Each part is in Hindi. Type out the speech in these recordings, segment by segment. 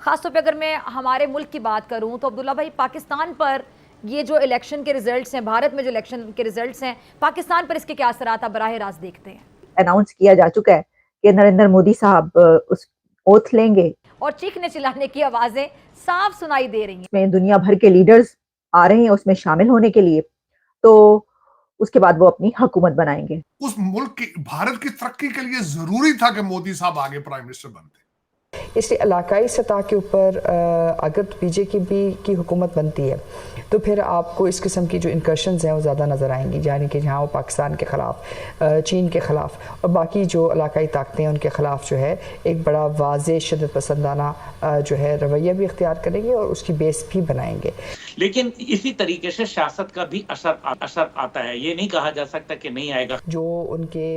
खासतौर पे अगर मैं हमारे मुल्क की बात करूं तो अब्दुल्ला भाई, पाकिस्तान पर ये जो इलेक्शन के रिजल्ट्स हैं, भारत में जो इलेक्शन के रिजल्ट्स हैं, पाकिस्तान पर इसके क्या असरात आप बराह रास्त देखते हैं? अनाउंस किया जा चुका है कि नरेंद्र मोदी साहब उस ओथ लेंगे। और चीखने चिल्लाने की आवाजें साफ सुनाई दे रही हैं। उसमें दुनिया भर के लीडर्स आ रहे हैं उसमें शामिल होने के लिए, तो उसके बाद वो अपनी हुकूमत बनाएंगे। उस मुल्क की, भारत की तरक्की के लिए जरूरी था कि मोदी साहब आगे प्राइम मिनिस्टर बनते। इसलिए इलाकाई सतह के ऊपर अगर बीजेपी की हुकूमत बनती है तो फिर आपको इस किस्म की जो इंकर्शंस हैं वो ज़्यादा नज़र आएंगी, यानी कि जहाँ वो पाकिस्तान के ख़िलाफ़, चीन के ख़िलाफ़ और बाकी जो इलाकाई ताकतें हैं उनके ख़िलाफ़ जो है एक बड़ा वाज़ेह शिद्दत पसंदाना जो है रवैया भी इख्तियार करेंगे और उसकी बेस भी बनाएंगे। लेकिन इसी तरीके से सियासत का भी असर आता है, ये नहीं कहा जा सकता कि नहीं आएगा। जो उनके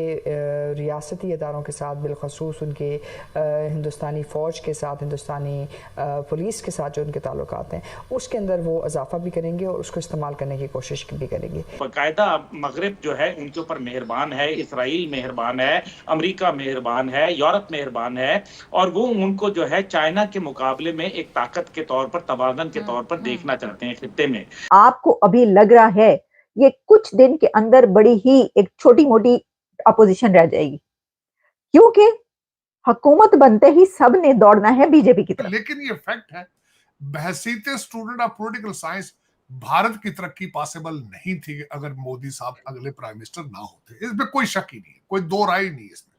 रियासती इदारों के साथ, बिलखसूस उनके हिंदुस्तानी फ़ौज के साथ, हिंदुस्तानी पुलिस के साथ जो उनके ताल्लुकात हैं, उसके अंदर वो इजाफा भी करेंगे और उसको इस्तेमाल करने की कोशिश भी करेंगे। बाकायदा मगरिब जो है उनके ऊपर मेहरबान है, इसराइल मेहरबान है, अमेरिका मेहरबान है, यूरोप मेहरबान है, और वो उनको जो है चाइना के मुकाबले में एक ताकत के तौर पर, तवाज़ुन के तौर पर देखना चाहते हैं खित्ते में। आपको अभी लग रहा है ये कुछ दिन के अंदर बड़ी ही एक छोटी मोटी अपोजिशन रह जाएगी, क्योंकि हुकूमत बनते ही सब ने दौड़ना है बीजेपी की तरफ। लेकिन ये फैक्ट है, बहसीते student of political science, Bharat की तरक्की पॉसिबल नहीं थी अगर मोदी साहब अगले प्राइम मिनिस्टर ना होते। इसमें कोई शक ही नहीं है, कोई दो राय नहीं है इसमें।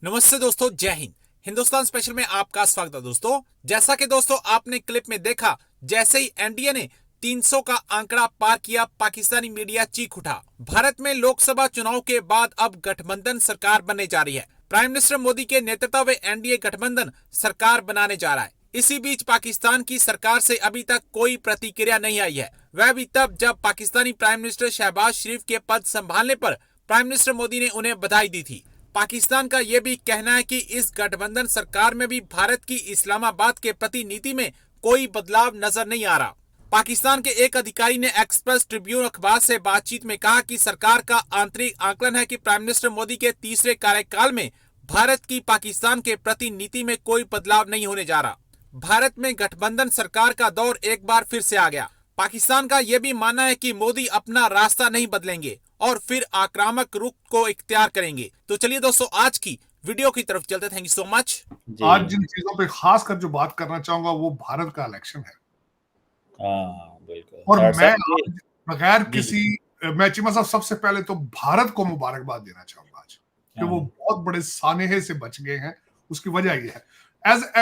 नमस्ते दोस्तों, जय हिंद। हिंदुस्तान स्पेशल में आपका स्वागत है दोस्तों। जैसा कि दोस्तों आपने क्लिप में देखा, जैसे ही एनडीए ने 300 का आंकड़ा पार किया, पाकिस्तानी मीडिया चीख उठा। भारत में लोकसभा चुनाव के बाद अब गठबंधन सरकार बनने जा रही है। प्राइम मिनिस्टर मोदी के नेतृत्व में एनडीए गठबंधन सरकार बनाने जा रहा है। इसी बीच पाकिस्तान की सरकार से अभी तक कोई प्रतिक्रिया नहीं आई है, वह भी तब जब पाकिस्तानी प्राइम मिनिस्टर शहबाज शरीफ के पद संभालने पर प्राइम मिनिस्टर मोदी ने उन्हें बधाई दी थी। पाकिस्तान का यह भी कहना है कि इस गठबंधन सरकार में भी भारत की इस्लामाबाद के प्रति नीति में कोई बदलाव नजर नहीं आ रहा। पाकिस्तान के एक अधिकारी ने एक्सप्रेस ट्रिब्यून अखबार से बातचीत में कहा कि सरकार का आंतरिक आकलन है कि प्राइम मिनिस्टर मोदी के तीसरे कार्यकाल में भारत की पाकिस्तान के प्रति नीति में कोई बदलाव नहीं होने जा रहा। भारत में गठबंधन सरकार का दौर एक बार फिर से आ गया। पाकिस्तान का यह भी मानना है कि मोदी अपना रास्ता नहीं बदलेंगे और फिर आक्रामक रुख को इख्तियार करेंगे। तो चलिए दोस्तों, आज की वीडियो की तरफ चलते। Thank you so much. आज जिन चीजों पे खास कर जो बात करना चाहूंगा वो भारत का इलेक्शन है। बिल्कुल। और मैं बगैर किसी, मैं चीमा साहब सबसे पहले तो भारत को मुबारकबाद देना चाहूंगा आज कि वो बहुत बड़े सानेहे से बच गए हैं। उसकी वजह ये है,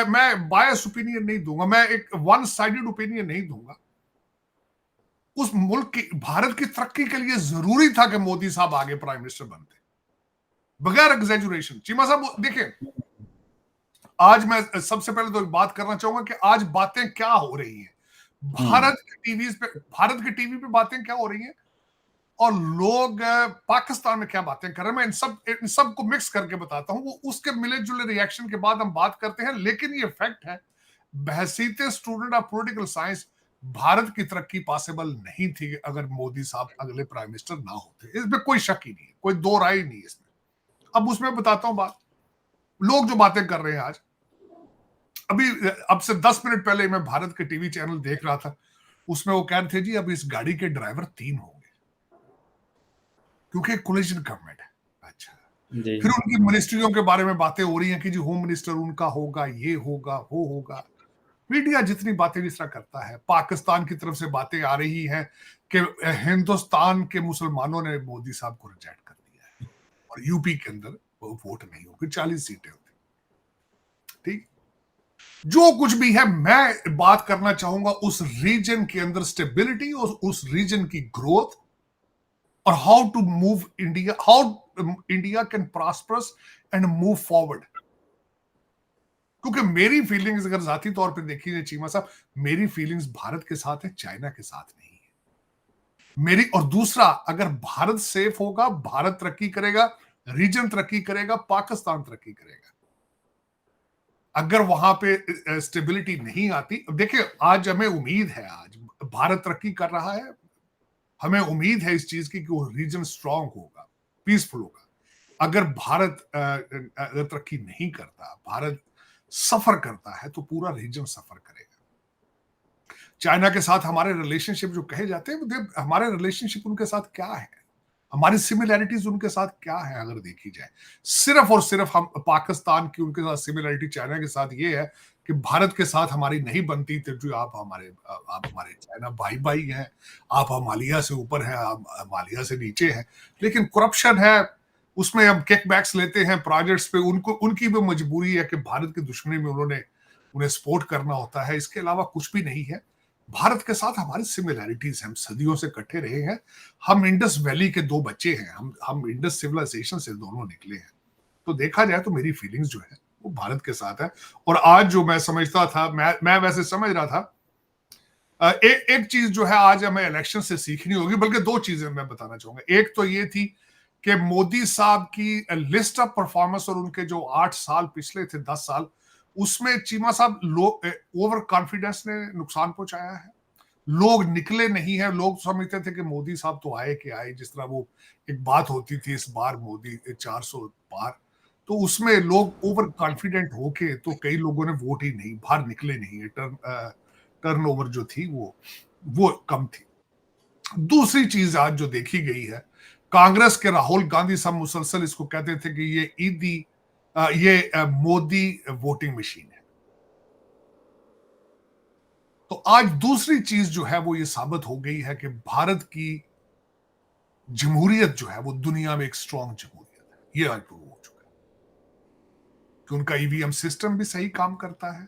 मैं बायस ओपिनियन नहीं दूंगा, मैं एक वन साइडेड ओपिनियन नहीं दूंगा। उस मुल्क की, भारत की तरक्की के लिए जरूरी था कि मोदी साहब आगे प्राइम मिनिस्टर बनते, बगैर एग्जैजुरेशन। चीमा साहब देखिए, आज मैं सबसे पहले तो एक बात करना चाहूंगा कि आज बातें क्या हो रही हैं भारत के टीवी पे बातें क्या हो रही हैं और लोग पाकिस्तान में क्या बातें कर रहे हैं। मैं इन सब को मिक्स करके बताता हूं, वो उसके मिले जुले रिएक्शन के बाद हम बात करते हैं। लेकिन ये फैक्ट है, बहसीते student of political science, Bharat की तरक्की पॉसिबल नहीं थी अगर मोदी साहब अगले प्राइम मिनिस्टर ना होते। इसमें कोई शक ही नहीं है, कोई दो राय ही नहीं है इसमें। अब उसमें बताता हूं बात, लोग जो बातें कर रहे हैं आज, अभी अब से 10 मिनट पहले मैं भारत के टीवी चैनल देख रहा था, उसमें वो कह रहे थे जी अब इस गाड़ी के ड्राइवर 3 होंगे क्योंकि कोलिजन गवर्नमेंट है। अच्छा, फिर उनकी मिनिस्ट्रियों के बारे में बातें हो रही हैं कि जी होम मिनिस्टर उनका होगा, ये होगा, वो होगा। मीडिया जितनी बातें जिस तरह करता है, पाकिस्तान की तरफ से बातें आ रही हैं कि हिंदुस्तान के मुसलमानों ने मोदी साहब को रिजेक्ट कर दिया है और यूपी के अंदर वो वोट नहीं होगी, 40 सीटें होती। ठीक, जो कुछ भी है, मैं बात करना चाहूंगा उस रीजन के अंदर स्टेबिलिटी और उस रीजन की ग्रोथ और how to move India, how India can prosperous and move forward. क्योंकि मेरी फीलिंग्स अगर जाती तौर पे देखिए चीमा साहब, मेरी फीलिंग्स भारत के साथ है, चाइना के साथ नहीं है मेरी। और दूसरा, अगर भारत सेफ होगा, भारत तरक्की करेगा, रीजन तरक्की करेगा, पाकिस्तान तरक्की करेगा। अगर वहां पे स्टेबिलिटी नहीं आती, देखिए आज हमें उम्मीद है, आज भारत तरक्की कर रहा है, हमें उम्मीद है इस चीज की कि वो रीजन स्ट्रांग होगा, पीसफुल होगा। अगर भारत तरक्की नहीं करता, भारत सफर करता है तो पूरा रीजन सफर करेगा। चाइना के साथ हमारे रिलेशनशिप जो कहे जाते हैं, हमारे रिलेशनशिप उनके साथ क्या है, हमारी सिमिलैरिटीज उनके साथ क्या है अगर देखी जाए, सिर्फ और सिर्फ हम पाकिस्तान की उनके साथ सिमिलैरिटी चाइना के साथ ये है कि भारत के साथ हमारी नहीं बनती तो जो आप हमारे चाइना भाई भाई हैं, आप हिमालय से ऊपर हैं, आप हिमालय से नीचे हैं, लेकिन करप्शन है, उसमें हम किकबैक्स लेते हैं प्रोजेक्ट्स पे, उनकी भी मजबूरी है कि भारत की दुश्मनी में उन्हें सपोर्ट करना होता है, इसके अलावा कुछ भी नहीं है। भारत के साथ हमारी सिमिलैरिटीज, हम सदियों से इकट्ठे रहे हैं, हम इंडस वैली के दो बच्चे हैं, हम इंडस सिविलाइजेशन से दोनों निकले हैं। तो देखा जाए तो मेरी फीलिंग्स जो है वो भारत के साथ है। और आज जो मैं समझता था, मैं वैसे समझ रहा था, एक चीज जो है आज हमें इलेक्शन से सीखनी होगी, बल्कि दो चीजें मैं बताना चाहूंगा। एक तो ये थी कि मोदी साहब की लिस्ट ऑफ परफॉर्मेंस और उनके जो 8 साल पिछले थे, 10 साल, उसमें चीमा साहब ओवर कॉन्फिडेंस ने नुकसान पहुंचाया है। लोग निकले नहीं है, लोग समझते थे कि मोदी साहब तो आए कि आए, जिस तरह वो एक बात होती थी इस बार मोदी 400 पार, तो उसमें लोग ओवर कॉन्फिडेंट होके तो कई लोगों ने वोट ही नहीं, बाहर निकले नहीं, टर्नओवर जो थी वो कम थी। दूसरी चीज आज जो देखी गई है, कांग्रेस के राहुल गांधी साहब मुसलसल इसको कहते थे कि ये मोदी वोटिंग मशीन है। तो आज दूसरी चीज जो है वो ये साबित हो गई है कि भारत की जमहूरियत जो है वो दुनिया में एक स्ट्रॉन्ग जमहूरियत है। ये आज प्रूव हो चुका है कि उनका ईवीएम सिस्टम भी सही काम करता है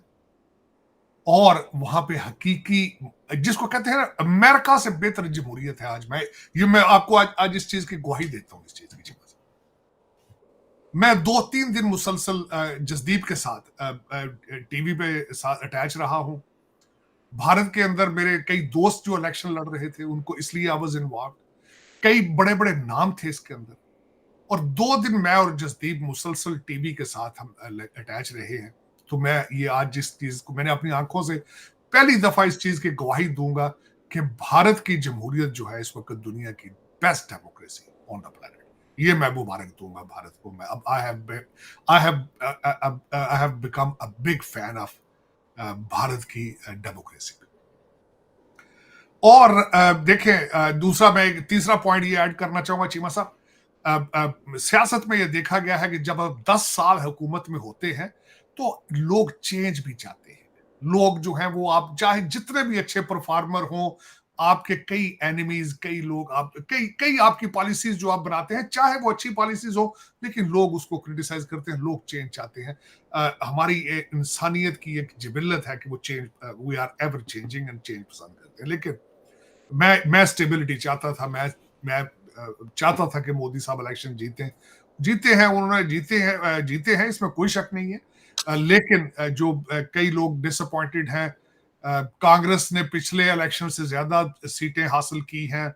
और वहां पे हकीकी, जिसको कहते हैं ना, अमेरिका से बेहतर जमहूरियत है आज। मैं आपको आज इस चीज की गवाही देता हूं, इस चीज की। मैं 2-3 दिन मुसलसल जसदीप के साथ टीवी पे साथ अटैच रहा हूं। भारत के अंदर मेरे कई दोस्त जो इलेक्शन लड़ रहे थे, उनको इसलिए आई वाज इन्वॉल्व, कई बड़े बड़े नाम थे इसके अंदर, और 2 दिन मैं और जसदीप मुसलसल टीवी के साथ हम अटैच रहे हैं। तो मैं ये आज जिस चीज को मैंने अपनी आंखों से पहली दफा इस चीज की गवाही दूंगा कि भारत की जमहूरियत जो है इस वक्त दुनिया की best democracy on the planet. ये मैं मुबारक दूंगा भारत को। मैं अब I have become a big fan of Bharat की डेमोक्रेसी। और देखें, दूसरा मैं एक तीसरा पॉइंट ये ऐड करना चाहूंगा चीमा साहब, सियासत में ये देखा गया है कि जब आप 10 साल हुकूमत में होते हैं तो लोग चेंज भी चाहते हैं। लोग जो हैं वो, आप चाहे जितने भी अच्छे परफॉर्मर हों, आपके कई एनिमीज, कई लोग, कई आपकी पॉलिसीज जो आप बनाते हैं, चाहे वो अच्छी पॉलिसीज हो, लेकिन लोग उसको क्रिटिसाइज करते हैं, लोग चेंज चाहते हैं। हमारी इंसानियत की एक जिबिल्लत है कि वो change, we are ever changing and change पसंद करते हैं। लेकिन मैं स्टेबिलिटी चाहता था। मैं चाहता था कि मोदी साहब इलेक्शन जीते हैं, उन्होंने जीते हैं, इसमें कोई शक नहीं है। लेकिन जो कई लोग डिसअपॉइंटेड हैं, कांग्रेस ने पिछले इलेक्शन से ज्यादा सीटें हासिल की हैं,